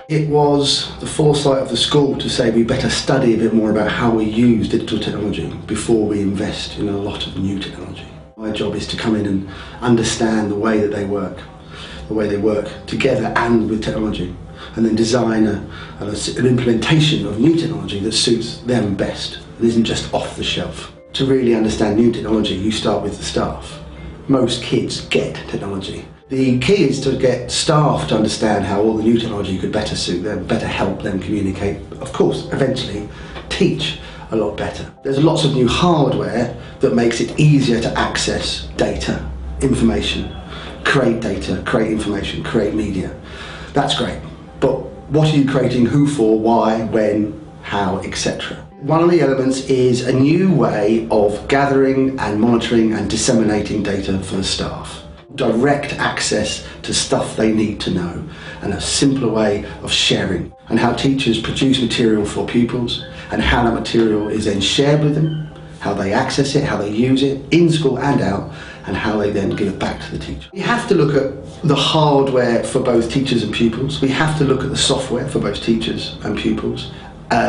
It was the foresight of the school to say we better study a bit more about how we use digital technology before we invest in a lot of new technology. My job is to come in and understand the way that they work together and with technology, and then design an implementation of new technology that suits them best and isn't just off the shelf. To really understand new technology, you start with the staff. Most kids get technology. The key is to get staff to understand how all the new technology could better suit them, better help them communicate, of course, eventually teach a lot better. There's lots of new hardware that makes it easier to access data, information, create data, create information, create media. That's great, but what are you creating, who for, why, when, how, etc. One of the elements is a new way of gathering and monitoring and disseminating data for the staff. Direct access to stuff they need to know, and a simpler way of sharing, and how teachers produce material for pupils and how that material is then shared with them, how they access it, how they use it in school and out, and how they then give it back to the teacher. We have to look at the hardware for both teachers and pupils. We have to look at the software for both teachers and pupils.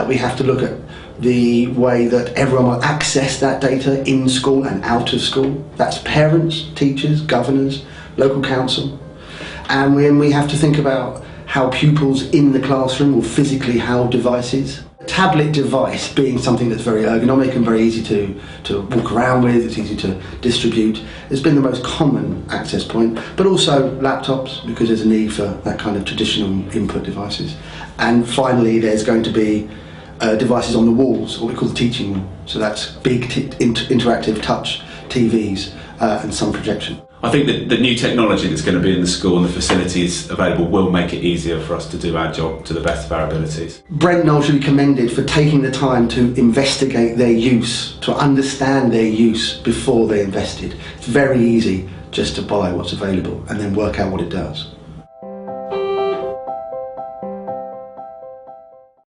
We have to look at the way that everyone will access that data in school and out of school. That's parents, teachers, governors, local council. And we have to think about how pupils in the classroom will physically hold devices. A tablet device being something that's very ergonomic and very easy to walk around with, it's easy to distribute, has been the most common access point, but also laptops, because there's a need for that kind of traditional input devices. And finally, there's going to be devices on the walls, what we call the teaching wall. So that's big interactive touch TVs and some projection. I think that the new technology that's going to be in the school and the facilities available will make it easier for us to do our job to the best of our abilities. Brent Knoll should be commended for taking the time to investigate their use, to understand their use before they invested. It's very easy just to buy what's available and then work out what it does.